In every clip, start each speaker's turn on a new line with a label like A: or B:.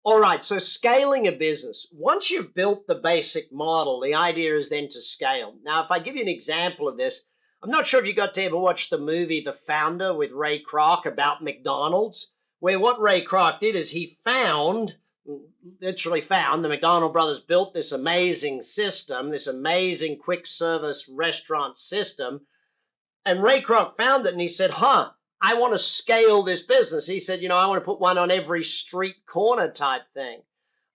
A: All right, so scaling a business. Once you've built the basic model, the idea is then to scale. Now, if I give you an example of this, I'm not sure if you got to ever watch the movie The Founder with Ray Kroc about McDonald's, where what Ray Kroc did is he literally found, the McDonald brothers built this amazing system, this amazing quick service restaurant system. And Ray Kroc found it and he said, I want to scale this business. He said, I want to put one on every street corner type thing.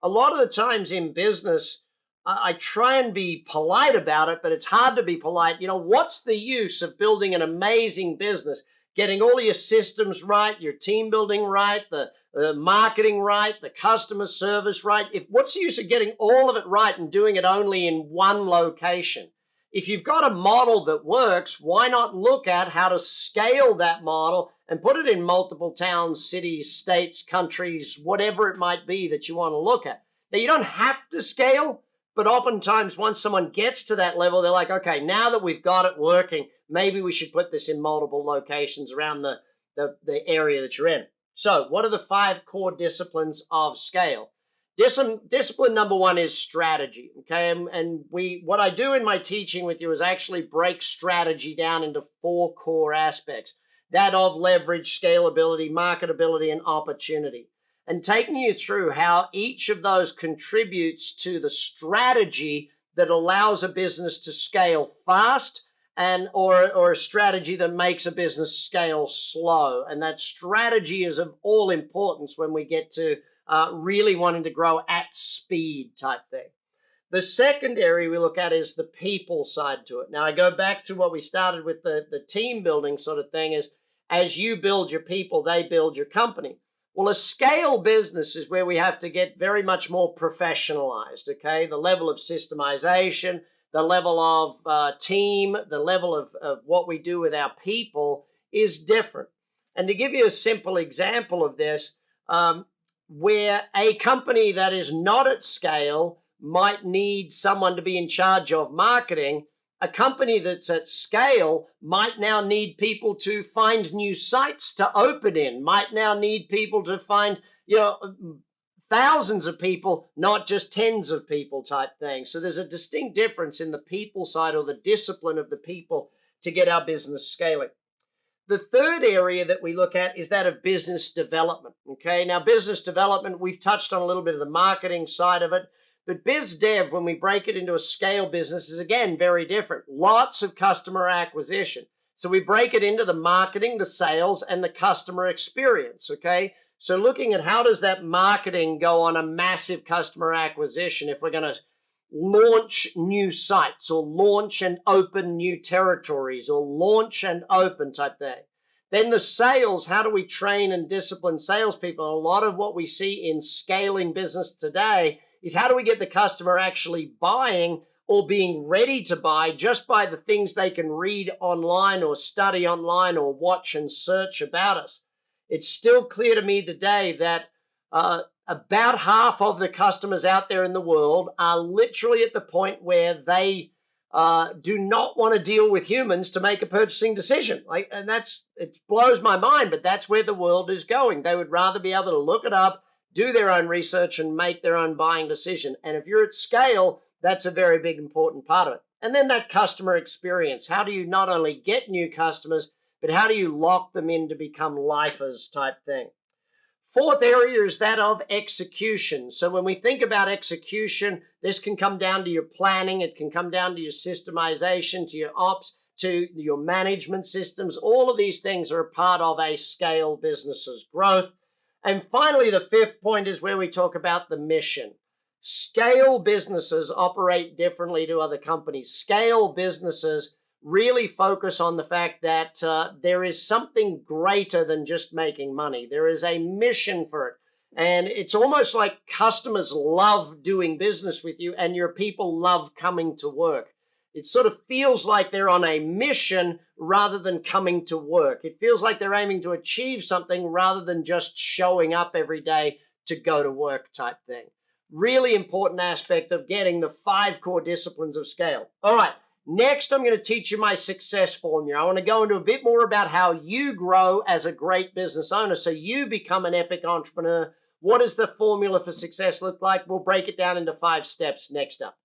A: A lot of the times in business, I try and be polite about it, but it's hard to be polite. What's the use of building an amazing business, getting all your systems right, your team building right, the marketing right, the customer service right? What's the use of getting all of it right and doing it only in one location? If you've got a model that works, why not look at how to scale that model and put it in multiple towns, cities, states, countries, whatever it might be that you want to look at. Now, you don't have to scale, but oftentimes once someone gets to that level, they're like, okay, now that we've got it working, maybe we should put this in multiple locations around the area that you're in. So what are the 5 core disciplines of scale? Discipline number 1 is strategy, okay? And what I do in my teaching with you is actually break strategy down into 4 core aspects. That of leverage, scalability, marketability, and opportunity. And taking you through how each of those contributes to the strategy that allows a business to scale fast or a strategy that makes a business scale slow. And that strategy is of all importance when we get to really wanting to grow at speed type thing. The second area we look at is the people side to it. Now, I go back to what we started with, the team building sort of thing is, as you build your people, they build your company. Well, a scale business is where we have to get very much more professionalized, okay? The level of systemization, the level of team, the level of what we do with our people is different. And to give you a simple example of this, where a company that is not at scale might need someone to be in charge of marketing, a company that's at scale might now need people to find new sites to open in, might now need people to find, thousands of people, not just tens of people type thing. So there's a distinct difference in the people side, or the discipline of the people, to get our business scaling. The third area that we look at is that of business development. Okay, now business development, we've touched on a little bit of the marketing side of it, but biz dev, when we break it into a scale business, is again very different. Lots of customer acquisition. So we break it into the marketing, the sales, and the customer experience. Okay, so looking at how does that marketing go on a massive customer acquisition if we're going to launch new sites or launch and open new territories or launch and open type thing. Then the sales, how do we train and discipline salespeople? A lot of what we see in scaling business today is how do we get the customer actually buying or being ready to buy just by the things they can read online or study online or watch and search about us. It's still clear to me today that about half of the customers out there in the world are literally at the point where they do not want to deal with humans to make a purchasing decision. It blows my mind, but that's where the world is going. They would rather be able to look it up, do their own research, and make their own buying decision. And if you're at scale, that's a very big, important part of it. And then that customer experience. How do you not only get new customers, but how do you lock them in to become lifers type thing? Fourth area is that of execution. So when we think about execution, this can come down to your planning. It can come down to your systemization, to your ops, to your management systems. All of these things are a part of a scale business's growth. And finally, the fifth point is where we talk about the mission. Scale businesses operate differently to other companies. Scale businesses really focus on the fact that there is something greater than just making money. There is a mission for it. And it's almost like customers love doing business with you and your people love coming to work. It sort of feels like they're on a mission rather than coming to work. It feels like they're aiming to achieve something rather than just showing up every day to go to work type thing. Really important aspect of getting the 5 core disciplines of scale. All right. Next, I'm going to teach you my success formula. I want to go into a bit more about how you grow as a great business owner so you become an epic entrepreneur What does the formula for success look like? We'll break it down into 5 steps next up.